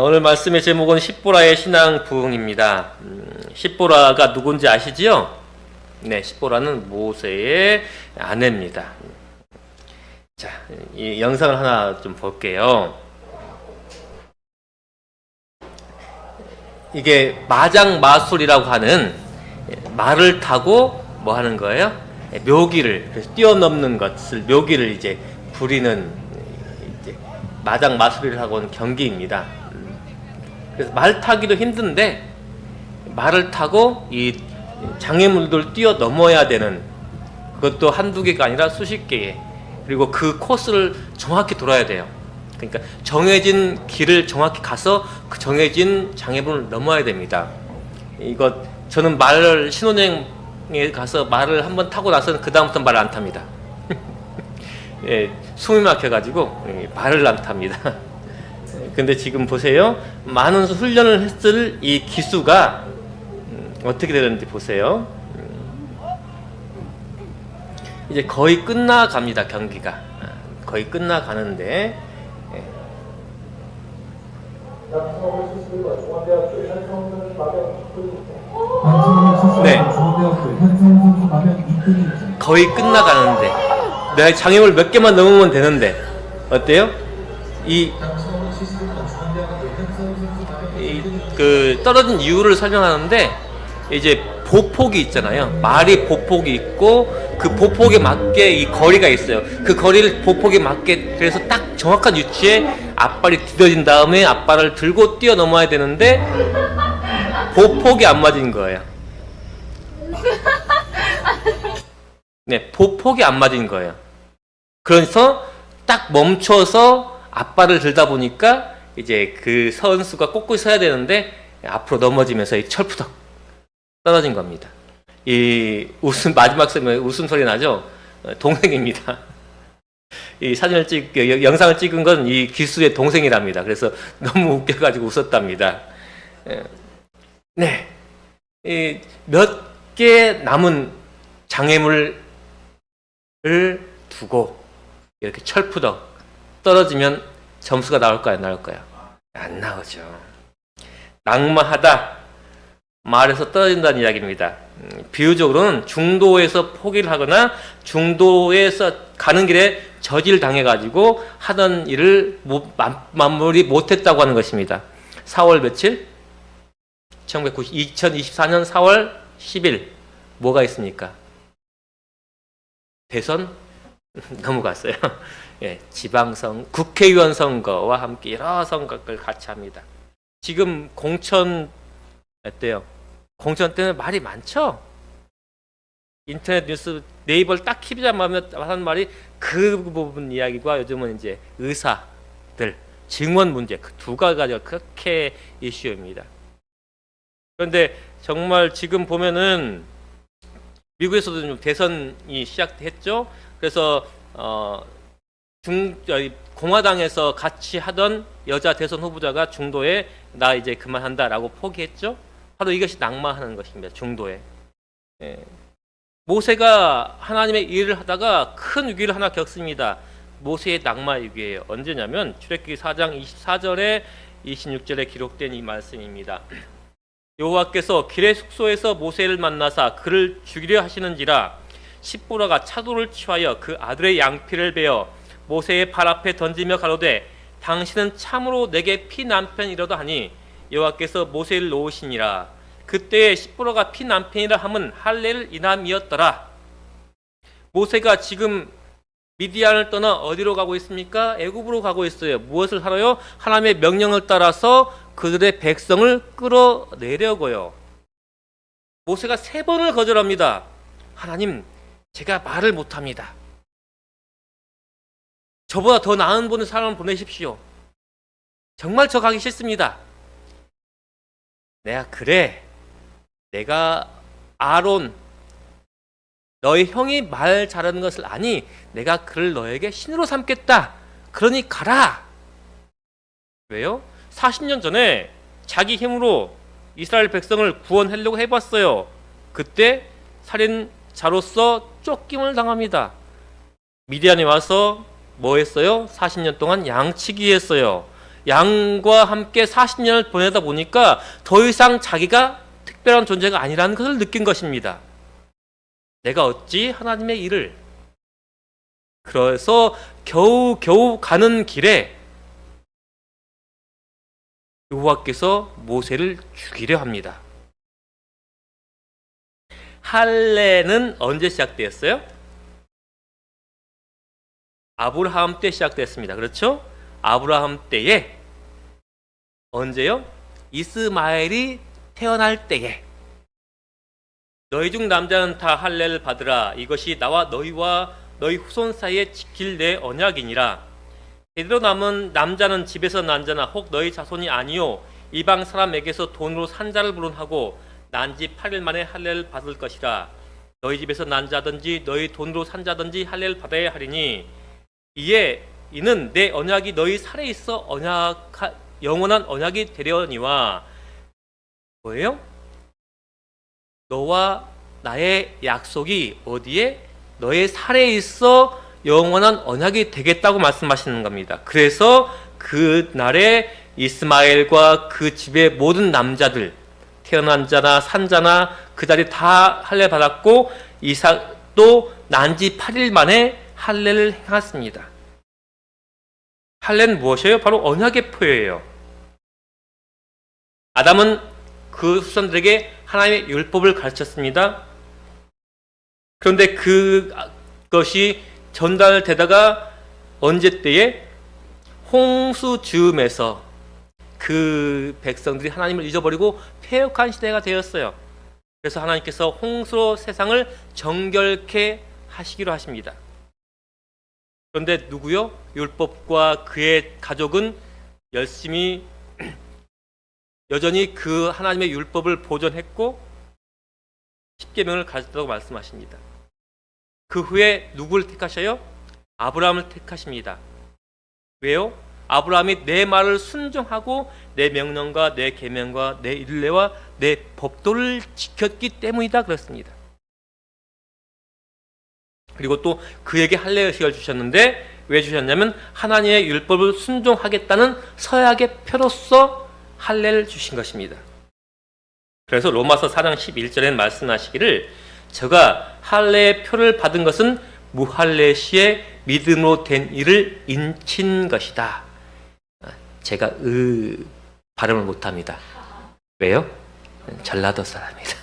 오늘 말씀의 제목은 십보라의 신앙 부흥입니다. 십보라가 누군지 아시지요? 네, 십보라는 모세의 아내입니다. 자, 이 영상을 하나 좀 볼게요. 이게 마장마술이라고 하는 말을 타고 뭐 하는 거예요? 묘기를, 뛰어넘는 것을, 묘기를 이제 부리는 이제 마장마술이라고 하는 경기입니다. 그래서 말 타기도 힘든데 말을 타고 이 장애물들을 뛰어넘어야 되는, 그것도 한두 개가 아니라 수십 개의, 그리고 그 코스를 정확히 돌아야 돼요. 그러니까 정해진 길을 정확히 가서 그 정해진 장애물을 넘어야 됩니다. 이거 저는 말을 신혼여행에 가서 말을 한번 타고 나서는 그 다음부터 말을 안 탑니다. 예, 숨이 막혀가지고 말을 안 탑니다. 근데 지금 보세요. 많은 훈련을 했을 이 기수가 어떻게 되는지 보세요. 이제 거의 끝나갑니다. 경기가 거의 끝나가는데, 네, 거의 끝나가는데 내가 장애물 몇 개만 넘으면 되는데 어때요? 그 떨어진 이유를 설명하는데, 이제 보폭이 있잖아요. 말이 보폭이 있고 그 보폭에 맞게 이 거리가 있어요. 그 거리를 보폭에 맞게, 그래서 딱 정확한 위치에 앞발이 디뎌진 다음에 앞발을 들고 뛰어넘어야 되는데 보폭이 안 맞은 거예요. 네, 보폭이 안 맞은 거예요. 그래서 딱 멈춰서 앞발을 들다 보니까 이제 그 선수가 꼿꼿이 서야 되는데 앞으로 넘어지면서 이 철푸덕 떨어진 겁니다. 이 마지막 웃음 소리 나죠? 동생입니다. 이 영상을 찍은 건 이 기수의 동생이랍니다. 그래서 너무 웃겨가지고 웃었답니다. 네, 몇 개 남은 장애물을 두고 이렇게 철푸덕 떨어지면 점수가 나올까요? 안 나올까요? 안 나오죠. 낙마하다, 말에서 떨어진다는 이야기입니다. 비유적으로는 중도에서 포기를 하거나 중도에서 가는 길에 저지를 당해가지고 하던 일을 마무리 못했다고 하는 것입니다. 4월 며칠? 2024년 4월 10일 뭐가 있습니까? 대선? 넘어갔어요. 예, 국회의원 선거와 함께 여러 선거를 같이 합니다. 지금 공천 어때요? 공천 때는 말이 많죠? 인터넷 뉴스 네이버를 딱 키자마자 하는 말이 그 부분 이야기가, 요즘은 이제 의사들 증원 문제, 그 두 가지가 그렇게 이슈입니다. 그런데 정말 지금 보면은 미국에서도 좀 대선이 시작했죠. 그래서 공화당에서 같이 하던 여자 대선 후보자가 중도에 나 이제 그만한다라고 포기했죠. 바로 이것이 낙마하는 것입니다. 중도에. 예. 모세가 하나님의 일을 하다가 큰 위기를 하나 겪습니다. 모세의 낙마 위기예요. 언제냐면 출애굽기 4장 24절에 26절에 기록된 이 말씀입니다. 여호와께서 길의 숙소에서 모세를 만나사 그를 죽이려 하시는지라 십보라가 차도를 취하여 그 아들의 양피를 베어 모세의 발 앞에 던지며 가로되 당신은 참으로 내게 피 남편이라도 하니 여호와께서 모세를 놓으시니라. 그때에 십보라가 피 남편이라 함은 할례를 인함이었더라. 모세가 지금 미디안을 떠나 어디로 가고 있습니까? 애굽으로 가고 있어요. 무엇을 하러요? 하나님의 명령을 따라서 그들의 백성을 끌어내려고요. 모세가 3번을 거절합니다. 하나님, 제가 말을 못합니다. 저보다 더 나은 분의 사람을 보내십시오. 정말 저 가기 싫습니다. 내가 아론, 너희 형이 말 잘하는 것을 아니 내가 그를 너에게 신으로 삼겠다. 그러니 가라. 왜요? 40년 전에 자기 힘으로 이스라엘 백성을 구원하려고 해봤어요. 그때 살인자로서 쫓김을 당합니다. 미디안에 와서 뭐 했어요? 40년 동안 양치기 했어요. 양과 함께 40년을 보내다 보니까 더 이상 자기가 특별한 존재가 아니라는 것을 느낀 것입니다. 내가 어찌 하나님의 일을. 그래서 겨우 가는 길에 여호와께서 모세를 죽이려 합니다. 할례는 언제 시작되었어요? 아브라함 때 시작됐습니다. 그렇죠? 아브라함 때에 언제요? 이스마엘이 태어날 때에 너희 중 남자는 다 할례를 받으라. 이것이 나와 너희와 너희 후손 사이에 지킬 내 언약이니라. 제대로 남은 남자는 집에서 난 자나 혹 너희 자손이 아니요 이방 사람에게서 돈으로 산자를 불운하고 난 지 8일 만에 할례를 받을 것이라. 너희 집에서 난 자든지 너희 돈으로 산 자든지 할례를 받아야 하리니 이는 내 언약이 너희 살에 있어 영원한 언약이 되려니와 뭐예요? 너와 나의 약속이 어디에? 너의 살에 있어 영원한 언약이 되겠다고 말씀하시는 겁니다. 그래서 그 날에 이스마엘과 그 집의 모든 남자들, 태어난 자나 산 자나 그 자리 다 할례 받았고 이삭도 난 지 8일 만에 할례를 행했습니다. 할례는 무엇이에요? 바로 언약의 표예요. 아담은 그 후손들에게 하나님의 율법을 가르쳤습니다. 그런데 그것이 전달되다가 언제 때에 홍수 즈음에서 그 백성들이 하나님을 잊어버리고 패역한 시대가 되었어요. 그래서 하나님께서 홍수로 세상을 정결케 하시기로 하십니다. 그런데 누구요? 율법과 그의 가족은 열심히 여전히 그 하나님의 율법을 보존했고 십계명을 가졌다고 말씀하십니다. 그 후에 누구를 택하셔요? 아브라함을 택하십니다. 왜요? 아브라함이 내 말을 순종하고 내 명령과 내 계명과 내 율례와 내 법도를 지켰기 때문이다 그랬습니다. 그리고 또 그에게 할례 의식을 주셨는데 왜 주셨냐면 하나님의 율법을 순종하겠다는 서약의 표로서 할례를 주신 것입니다. 그래서 로마서 4장 11절에 말씀하시기를 저가 할례의 표를 받은 것은 무할례 시에 믿음으로 된 일을 인친 것이다. 제가 발음을 못합니다. 왜요? 전라도 사람이다.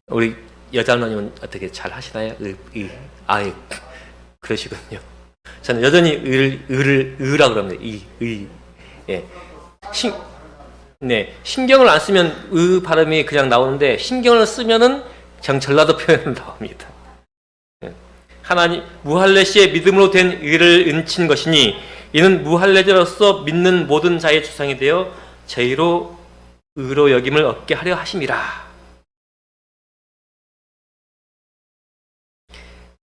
우리 여자노님은 어떻게 잘 하시나요? 그러시군요. 저는 여전히 의라 그럽니다. 예. 신경을 안 쓰면 발음이 그냥 나오는데 신경을 쓰면은 전라도 표현으로 나옵니다. 하나님 무할례 시에 믿음으로 된 의를 인친 것이니 이는 무할례자로서 믿는 모든 자의 주상이 되어 저희로 의로 여김을 얻게 하려 하심이라.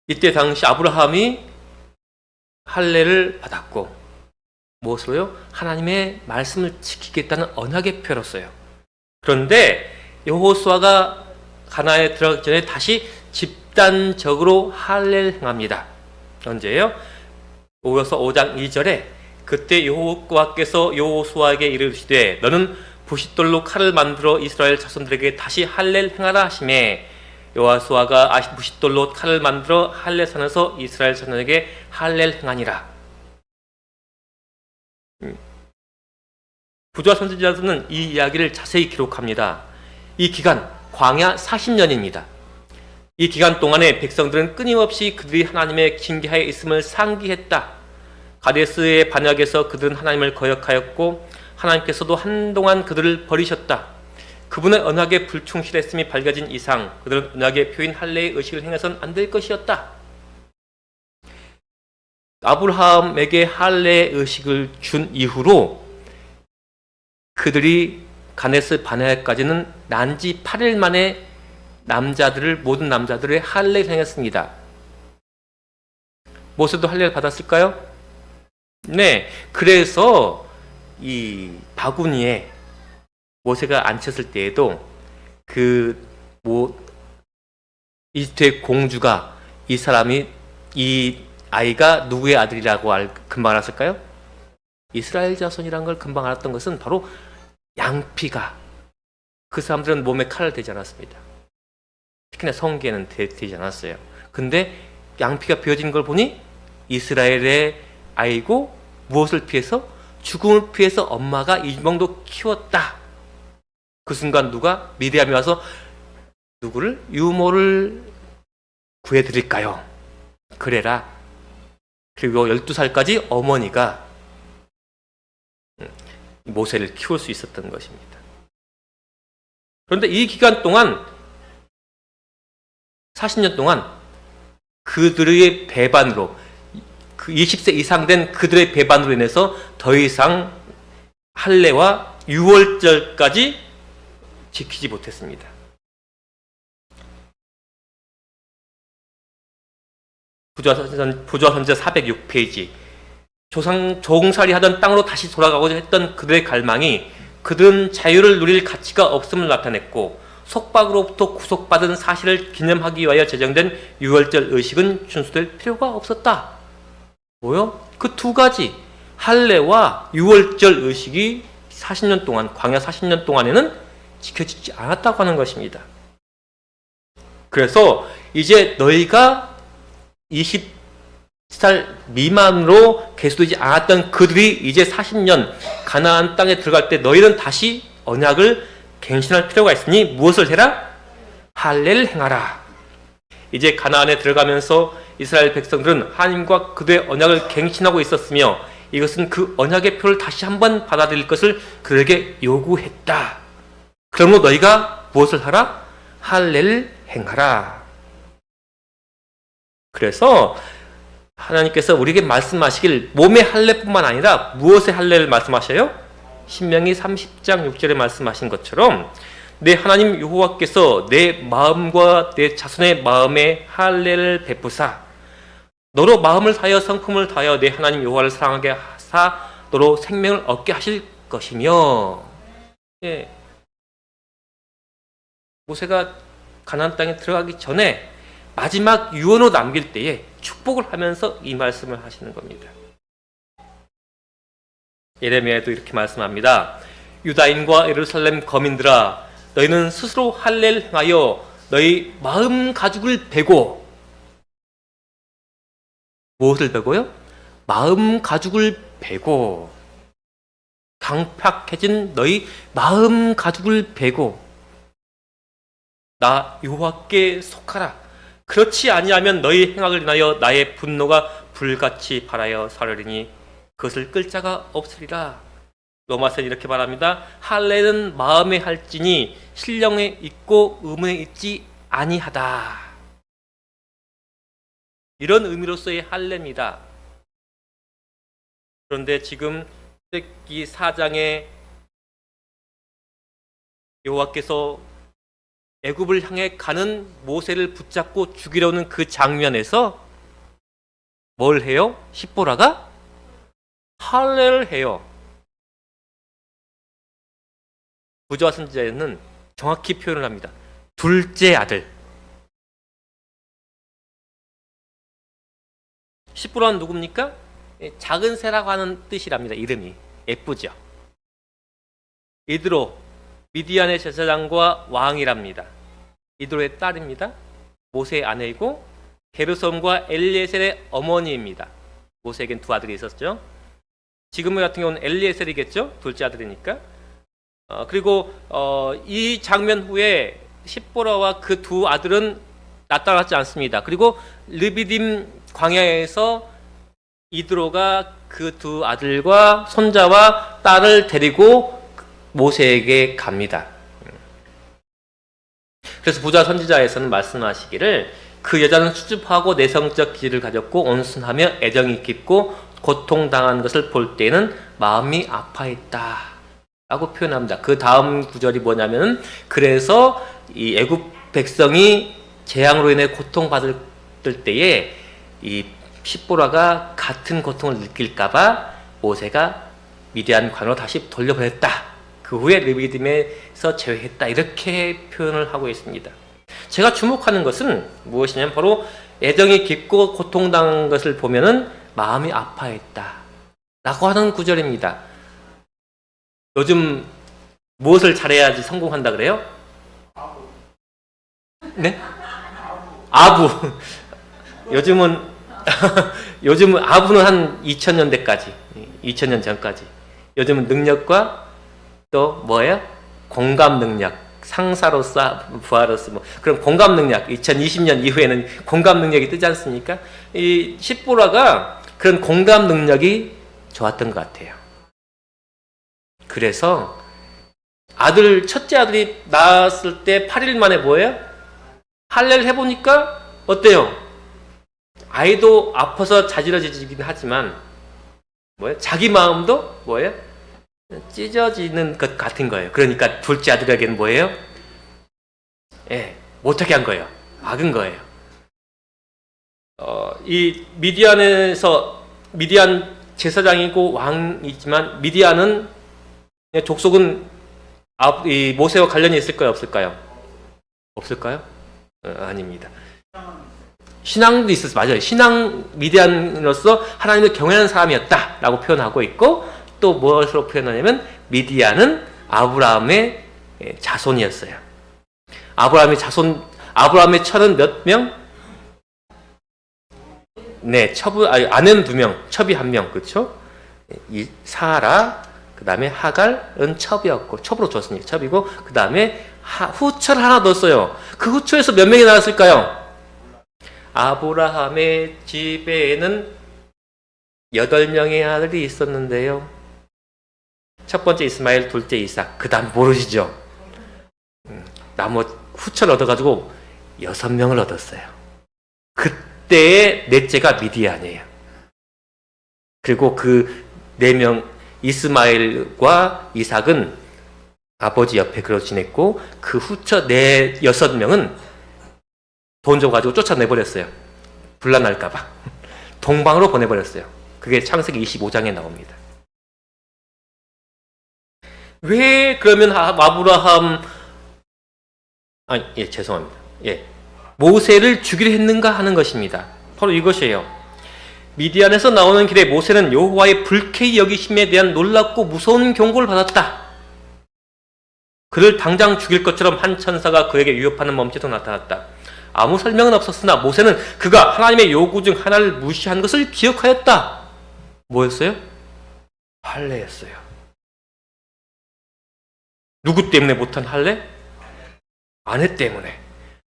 이때 당시 아브라함이 할례를 받았고 무엇으로요? 하나님의 말씀을 지키겠다는 언약의 표로서요. 그런데 여호수아가 가나안에 들어가기 전에 다시 집단적으로 할례를 행합니다. 언제예요? 오여서 5장 2절에 그때 여호와께서 여호수아에게 이르시되 너는 부싯돌로 칼을 만들어 이스라엘 자손들에게 다시 할례를 행하라 하시매 여호수아가 부싯돌로 칼을 만들어 할례산에서 이스라엘 자손에게 할례를 행하니라. 부조와 선지자들은 이 이야기를 자세히 기록합니다. 이 기간 광야 40년입니다. 이 기간 동안에 백성들은 끊임없이 그들이 하나님의 징계하에 있음을 상기했다. 가데스의 반역에서 그들은 하나님을 거역하였고 하나님께서도 한동안 그들을 버리셨다. 그분의 언약에 불충실했음이 밝혀진 이상 그들은 언약의 표인 할례의 의식을 행해서는 안 될 것이었다. 아브라함에게 할례의 의식을 준 이후로 그들이 가데스 바네아까지는 난지 8일 만에 모든 남자들의 할례를 행했습니다. 모세도 할례를 받았을까요? 네. 그래서 이 바구니에 모세가 앉혔을 때에도 이집트의 공주가 이 아이가 누구의 아들이라고 금방 알았을까요? 이스라엘 자손이란 걸 금방 알았던 것은 바로 양피가, 그 사람들은 몸에 칼을 대지 않았습니다. 특히나 성기에는 대지 않았어요. 근데 양피가 베어진 걸 보니 이스라엘의 아이고 무엇을 피해서? 죽음을 피해서 엄마가 이 정도 키웠다. 그 순간 누가? 미디암이 와서 누구를? 유모를 구해드릴까요? 그래라. 그리고 12살까지 어머니가 모세를 키울 수 있었던 것입니다. 그런데 이 기간 동안 40년 동안 그들의 배반으로, 그 20세 이상 된 그들의 배반으로 인해서 더 이상 할례와 유월절까지 지키지 못했습니다. 부조선제 406페이지. 종살이 하던 땅으로 다시 돌아가고자 했던 그들의 갈망이 그들은 자유를 누릴 가치가 없음을 나타냈고, 속박으로부터 구속받은 사실을 기념하기 위하여 제정된 유월절 의식은 준수될 필요가 없었다. 뭐요? 그 두 가지, 할례와 유월절 의식이 40년 동안, 광야 40년 동안에는 지켜지지 않았다고 하는 것입니다. 그래서 이제 너희가 20살 미만으로 계수되지 않았던 그들이 이제 40년 가나안 땅에 들어갈 때 너희는 다시 언약을 갱신할 필요가 있으니 무엇을 해라? 할례를 행하라. 이제 가나안에 들어가면서 이스라엘 백성들은 하나님과 그들의 언약을 갱신하고 있었으며, 이것은 그 언약의 표를 다시 한번 받아들일 것을 그들에게 요구했다. 그러므로 너희가 무엇을 하라? 할례를 행하라. 그래서 하나님께서 우리에게 말씀하시길, 몸의 할례뿐만 아니라 무엇의 할례를 말씀하셔요? 신명기 30장 6절에 말씀하신 것처럼 내 하나님 여호와께서 내 마음과 내 자손의 마음에 할례를 베푸사 너로 마음을 다하여 성품을 다하여 내 하나님 여호와를 사랑하게 하사 너로 생명을 얻게 하실 것이며. 예. 모세가 가나안 땅에 들어가기 전에 마지막 유언으로 남길 때에 축복을 하면서 이 말씀을 하시는 겁니다. 예레미야에도 이렇게 말씀합니다. 유다인과 예루살렘 거민들아, 너희는 스스로 할례를 행하여 너희 마음 가죽을 베고. 무엇을 베고요? 마음 가죽을 베고. 강팍해진 너희 마음 가죽을 베고 나 여호와께 속하라. 그렇지 아니하면 너희 행악을 인하여 나의 분노가 불같이 발하여 사르리니 그것을 끌 자가 없으리라. 로마서는 이렇게 말합니다. 할례는 마음에 할지니 신령에 있고 의문에 있지 아니하다. 이런 의미로서의 할례입니다. 그런데 지금 출애굽기 4장에 여호와께서 애굽을 향해 가는 모세를 붙잡고 죽이려는 그 장면에서 뭘 해요? 십보라가 할례를 해요. 부조와 선지자에는 정확히 표현을 합니다. 둘째 아들. 십보라는 누굽니까? 작은 새라고 하는 뜻이랍니다. 이름이 예쁘죠. 이드로 미디안의 제사장과 왕이랍니다. 이드로의 딸입니다. 모세의 아내이고 게르솜과 엘리에셀의 어머니입니다. 모세에겐 두 아들이 있었죠. 지금 같은 경우는 엘리에셀이겠죠. 둘째 아들이니까. 그리고 이 장면 후에 십보라와 그 두 아들은 나타나지 않습니다. 그리고 르비딤 광야에서 이드로가 그 두 아들과 손자와 딸을 데리고 모세에게 갑니다. 그래서 부자 선지자에서는 말씀하시기를 그 여자는 수줍하고 내성적 기질을 가졌고 온순하며 애정이 깊고 고통당한 것을 볼 때에는 마음이 아파했다 라고 표현합니다. 그 다음 구절이 뭐냐면 그래서 이 애굽 백성이 재앙으로 인해 고통받을 때에 이 십보라가 같은 고통을 느낄까봐 모세가 미디안 광야로 다시 돌려보냈다. 그 후에 르비딤에서 제외했다. 이렇게 표현을 하고 있습니다. 제가 주목하는 것은 무엇이냐면 바로 애정이 깊고 고통당한 것을 보면은 마음이 아파했다 라고 하는 구절입니다. 요즘 무엇을 잘해야지 성공한다 그래요? 네? 아부. 요즘은 아부는 한 2000년대까지, 2000년 전까지. 요즘은 능력과 또 뭐예요? 공감 능력. 상사로서, 부하로서 뭐 그런 공감 능력. 2020년 이후에는 공감 능력이 뜨지 않습니까? 이 십보라가 그런 공감 능력이 좋았던 것 같아요. 그래서 첫째 아들이 낳았을 때 8일 만에 뭐예요? 할례를 해보니까 어때요? 아이도 아파서 자지러지긴 하지만 뭐예요? 자기 마음도 뭐예요? 찢어지는 것 같은 거예요. 그러니까 둘째 아들에게는 뭐예요? 예, 못하게 한 거예요. 막은 거예요. 이 미디안 제사장이고 왕이지만 미디안은 족속은 이 모세와 관련이 있을까요? 없을까요? 없을까요? 아닙니다. 신앙도 있었어요. 맞아요. 신앙 미디안으로서 하나님을 경외하는 사람이었다라고 표현하고 있고 또 무엇으로 표현하냐면 미디안은 아브라함의 자손이었어요. 아브라함의 철은 몇 명? 네, 아내는 2명, 첩이 1명, 그렇죠? 이 사라, 그 다음에 하갈은 첩이었고, 첩으로 줬으니까 첩이고, 그 다음에 후처를 하나 넣었어요. 그 후처에서 몇 명이 나왔을까요? 아브라함의 집에는 8명의 아들이 있었는데요. 첫 번째 이스마엘, 둘째 이삭, 그 다음 모르시죠? 나머지 후처를 얻어가지고 6명을 얻었어요. 그때의 넷째가 미디안이에요. 그리고 그 4명, 이스마엘과 이삭은 아버지 옆에 그러 지냈고, 그 후처 6명은 돈 줘가지고 쫓아내버렸어요. 분란할까봐. 동방으로 보내버렸어요. 그게 창세기 25장에 나옵니다. 왜 그러면 죄송합니다. 모세를 죽이려 했는가 하는 것입니다. 바로 이것이에요. 미디안에서 나오는 길에 모세는 여호와의 불쾌히 여기심에 대한 놀랍고 무서운 경고를 받았다. 그를 당장 죽일 것처럼 한 천사가 그에게 위협하는 몸짓으로 나타났다. 아무 설명은 없었으나 모세는 그가 하나님의 요구 중 하나를 무시한 것을 기억하였다. 뭐였어요? 할례였어요. 누구 때문에 못한 할례? 아내 때문에.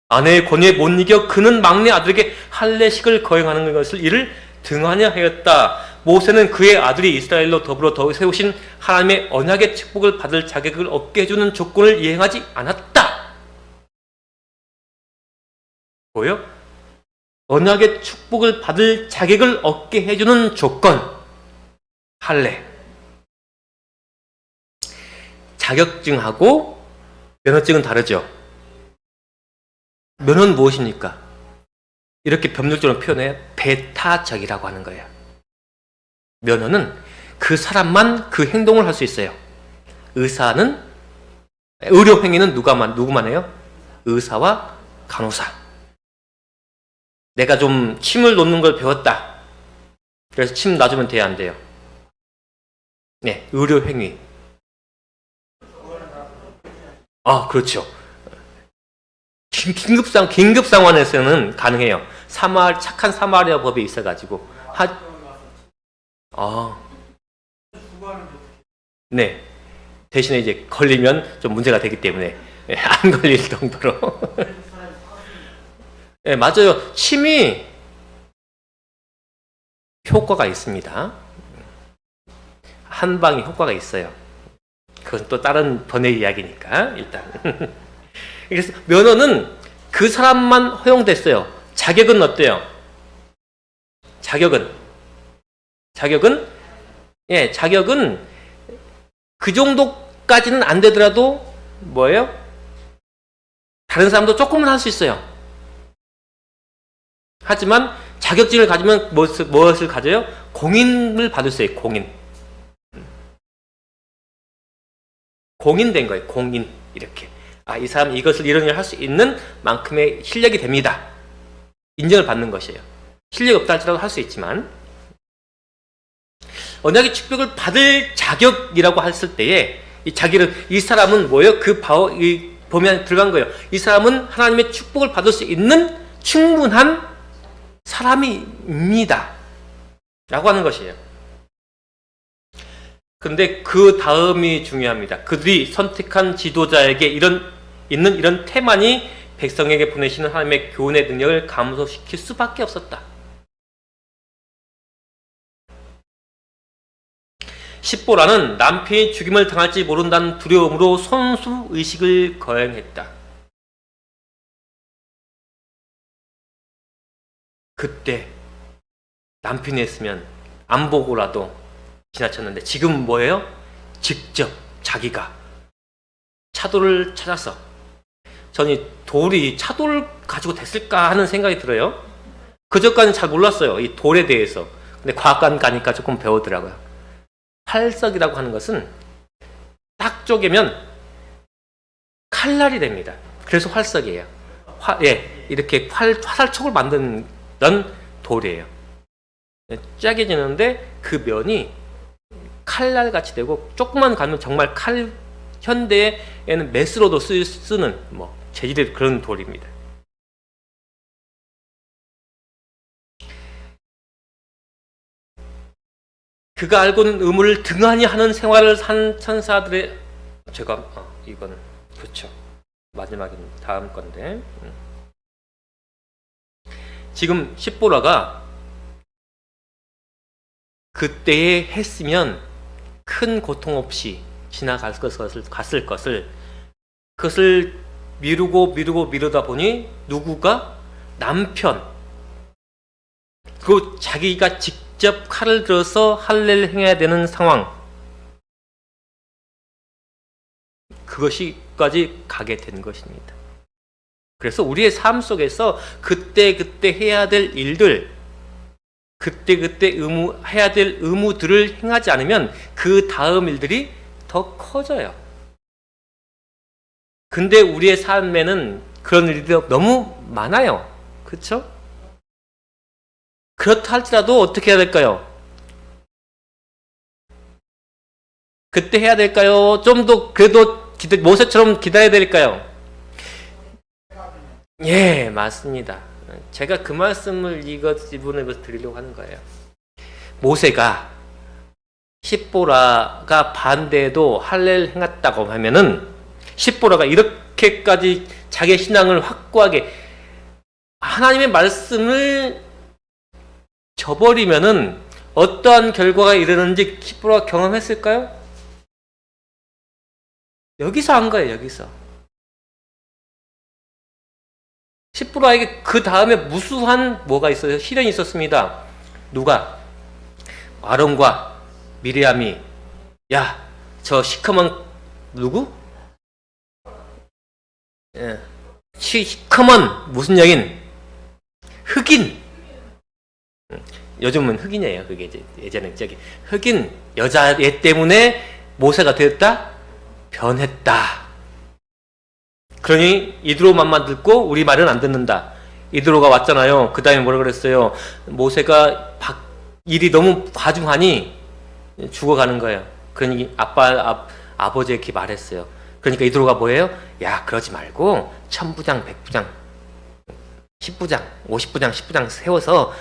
아내의 권위에 못 이겨 그는 막내 아들에게 할례식을 거행하는 것을 이를 등하냐 하였다. 모세는 그의 아들이 이스라엘로 더불어 더 세우신 하나님의 언약의 축복을 받을 자격을 얻게 해주는 조건을 이행하지 않았다. 뭐요? 언약의 축복을 받을 자격을 얻게 해주는 조건. 할례. 자격증하고 면허증은 다르죠. 면허는 무엇입니까? 이렇게 법률적으로 표현해 배타적이라고 하는 거예요. 면허는 그 사람만 그 행동을 할 수 있어요. 의료 행위는 누구만 해요? 의사와 간호사. 내가 좀 침을 놓는 걸 배웠다. 그래서 침 놔주면 돼야 안 돼요? 네, 의료 행위. 그렇죠. 긴급 상황에서는 가능해요. 착한 사마리아 법이 있어가지고. 네. 대신에 이제 걸리면 좀 문제가 되기 때문에 안 걸릴 정도로. 네, 맞아요. 침이 효과가 있습니다. 한 방에 효과가 있어요. 그건 또 다른 번의 이야기니까 일단. 그래서 면허는 그 사람만 허용됐어요. 자격은 어때요? 자격은 그 정도까지는 안 되더라도 뭐예요? 다른 사람도 조금은 할 수 있어요. 하지만 자격증을 가지면 무엇을 가져요? 공인을 받을 수 있어요. 공인된 거예요. 공인. 이렇게. 이 사람 이것을 이런 일을 할 수 있는 만큼의 실력이 됩니다. 인정을 받는 것이에요. 실력이 없다 할지라도 할 수 있지만 언약의 축복을 받을 자격이라고 했을 때에 이 자기를 이 사람은 뭐예요? 그 바오 이 범위에 들어간 거예요. 이 사람은 하나님의 축복을 받을 수 있는 충분한 사람입니다. 라고 하는 것이에요. 그런데 그 다음이 중요합니다. 그들이 선택한 지도자에게 있는 이런 태만이 백성에게 보내시는 하나님의 교훈의 능력을 감소시킬 수밖에 없었다. 십보라는 남편이 죽임을 당할지 모른다는 두려움으로 손수의식을 거행했다. 그때 남편이 했으면 안 보고라도 지나쳤는데 지금 뭐예요? 직접 자기가 차돌을 찾아서 저는 이 돌이 차돌 가지고 됐을까 하는 생각이 들어요. 그전까지는 잘 몰랐어요. 이 돌에 대해서. 근데 과학관 가니까 조금 배우더라고요. 활석이라고 하는 것은 딱 쪼개면 칼날이 됩니다. 그래서 활석이에요. 이렇게 화살촉을 만든 돌이에요. 짜게지는데 그 면이 칼날같이 되고 조금만 가면 정말 현대에는 메스로도 쓰는 재질의 그런 돌입니다. 그가 알고는 의무를 등한히 하는 생활을 산 천사들의 이거는 그렇죠. 마지막입니다. 다음 건데 지금 십보라가 그때에 했으면 큰 고통 없이 갔을 것을 그것을 미루다 보니 누구가 남편 그리고 자기가 직접 칼을 들어서 할례를 행해야 되는 상황 그것이까지 가게 된 것입니다. 그래서 우리의 삶 속에서 그때 해야 될 일들 그때 해야 될 의무들을 행하지 않으면 그 다음 일들이 더 커져요. 근데 우리의 삶에는 그런 일들이 너무 많아요. 그렇죠? 그렇다 할지라도 어떻게 해야 될까요? 그때 해야 될까요? 좀 더 그래도 모세처럼 기다려야 될까요? 예, 맞습니다. 제가 그 말씀을 이분에 드리려고 하는 거예요. 모세가 십보라가 반대해도 할례를 행했다고 하면은 십보라가 이렇게까지 자기의 신앙을 확고하게 하나님의 말씀을 저버리면은 어떠한 결과가 이르는지 십보라가 경험했을까요? 여기서 한 거예요. 여기서 십보라에게 그 다음에 무수한 뭐가 있어요? 시련이 있었습니다. 누가? 아론과 미리암이 야, 저 시커먼 누구? 시커먼 무슨 여인? 흑인. 요즘은 흑인이에요. 그게 이제 예전에 흑인 여자애 때문에 모세가 되었다? 변했다. 그러니 이드로만 듣고 우리 말은 안 듣는다. 이드로가 왔잖아요. 그 다음에 뭐라 그랬어요? 모세가 일이 너무 과중하니 죽어가는 거예요. 그러니 아버지에게 이렇게 말했어요. 그러니까 이드로가 뭐예요? 야, 그러지 말고 1000부장, 100부장, 10부장, 50부장, 10부장 세워서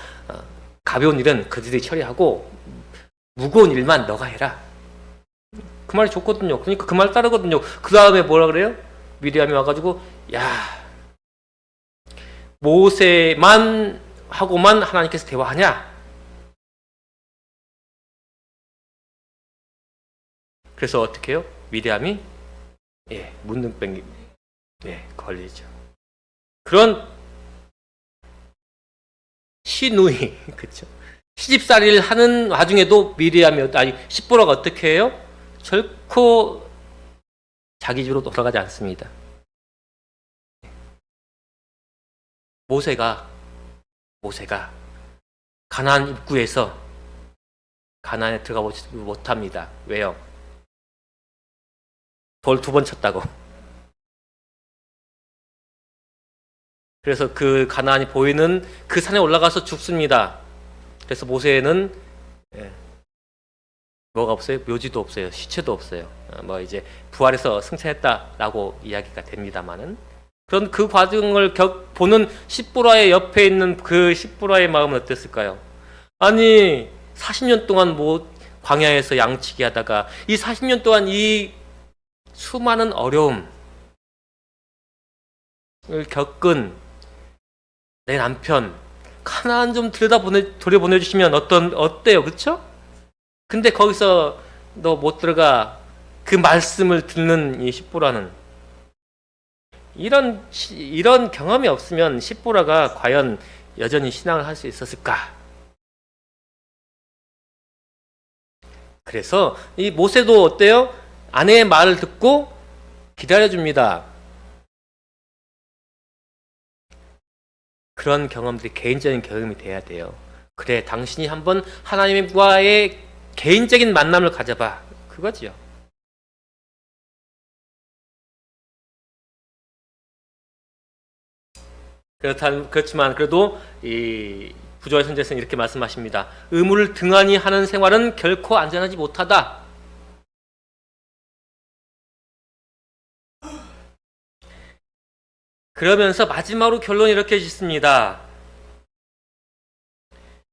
가벼운 일은 그들이 처리하고 무거운 일만 너가 해라. 그 말이 좋거든요. 그러니까 그 말 따르거든요. 그 다음에 뭐라 그래요? 미리암이 와가지고 야, 모세만 하고만 하나님께서 대화하냐? 그래서 어떻게 해요? 미리암이 문둥병이 걸리죠. 그런 시누이 그렇죠. 시집살이를 하는 와중에도 십보라가 어떻게 해요? 결코 자기 집으로 돌아가지 않습니다. 모세가 가나안 입구에서 가나안에 들어가보지 못합니다. 왜요? 돌 2번 쳤다고. 그래서 그 가나안이 보이는 그 산에 올라가서 죽습니다. 그래서 모세는 뭐가 없어요? 묘지도 없어요. 시체도 없어요. 뭐 이제 부활해서 승천했다라고 이야기가 됩니다만은, 그런 그 과정을 보는 십보라의 옆에 있는 그 십보라의 마음은 어땠을까요? 아니 40년 동안 뭐 광야에서 양치기 하다가 이 40년 동안 이 수많은 어려움을 겪은 내 남편 가나안 좀 돌려보내주시면 어때요? 그렇죠? 근데 거기서 너 못 들어가, 그 말씀을 듣는 이 십보라는, 이런 경험이 없으면 십보라가 과연 여전히 신앙을 할 수 있었을까? 그래서 이 모세도 어때요? 아내의 말을 듣고 기다려줍니다. 그런 경험들이 개인적인 경험이 돼야 돼요. 그래, 당신이 한번 하나님과의 개인적인 만남을 가져봐. 그거지요. 그렇지만 그래도 이 부조의 선지자는 이렇게 말씀하십니다. 의무를 등한히 하는 생활은 결코 안전하지 못하다. 그러면서 마지막으로 결론이 이렇게 짓습니다.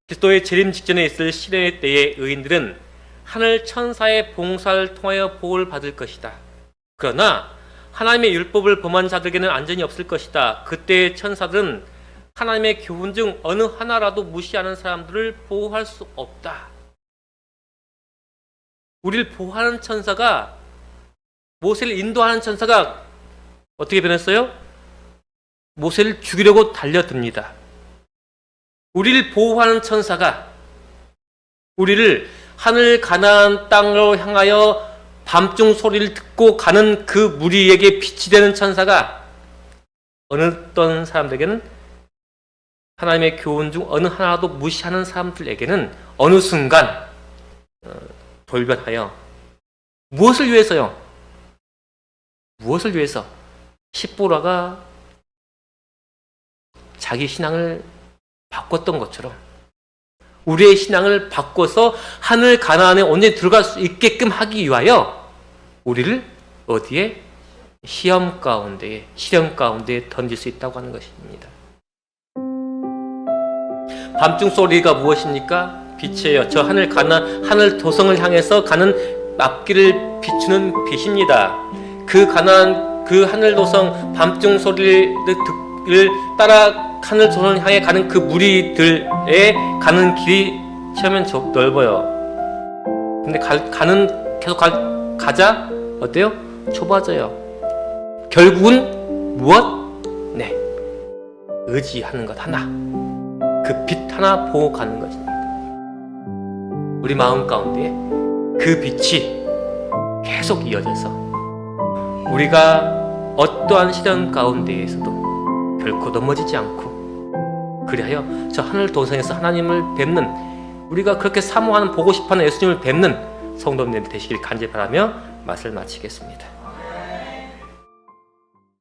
그리스도의 재림 직전에 있을 시련의 때에 의인들은 하늘 천사의 봉사를 통하여 보호를 받을 것이다. 그러나 하나님의 율법을 범한 자들에게는 안전이 없을 것이다. 그때의 천사들은 하나님의 교훈 중 어느 하나라도 무시하는 사람들을 보호할 수 없다. 우리를 보호하는 천사가, 모세를 인도하는 천사가 어떻게 변했어요? 모세를 죽이려고 달려듭니다. 우리를 보호하는 천사가 우리를 하늘 가나안 땅으로 향하여 밤중 소리를 듣고 가는 그 무리에게 빛이 되는 천사가 어떤 사람들에게는, 하나님의 교훈 중 어느 하나도 무시하는 사람들에게는 어느 순간 돌변하여, 무엇을 위해서요? 무엇을 위해서? 십보라가 자기 신앙을 바꿨던 것처럼 우리의 신앙을 바꿔서 하늘 가나안에 온전히 들어갈 수 있게끔 하기 위하여 우리를 어디에? 시험 가운데에, 시련 가운데에 던질 수 있다고 하는 것입니다. 밤중 소리가 무엇입니까? 빛이에요. 저 하늘 도성을 향해서 가는 앞길을 비추는 빛입니다. 그 가나안, 그 하늘 도성 밤중 소리를 따라 하늘 도성을 향해 가는 그 무리들의 가는 길이 처음엔 넓어요. 근데 계속 가자 어때요? 좁아져요. 결국은 무엇? 네, 의지하는 것 하나, 그 빛 하나 보고 가는 것입니다. 우리 마음 가운데 그 빛이 계속 이어져서 우리가 어떠한 시련 가운데에서도 결코 넘어지지 않고, 그리하여 저 하늘 도성에서 하나님을 뵙는, 우리가 그렇게 사모하는, 보고 싶어하는 예수님을 뵙는 성도님들 되시길 간절히 바라며 말씀을 마치겠습니다.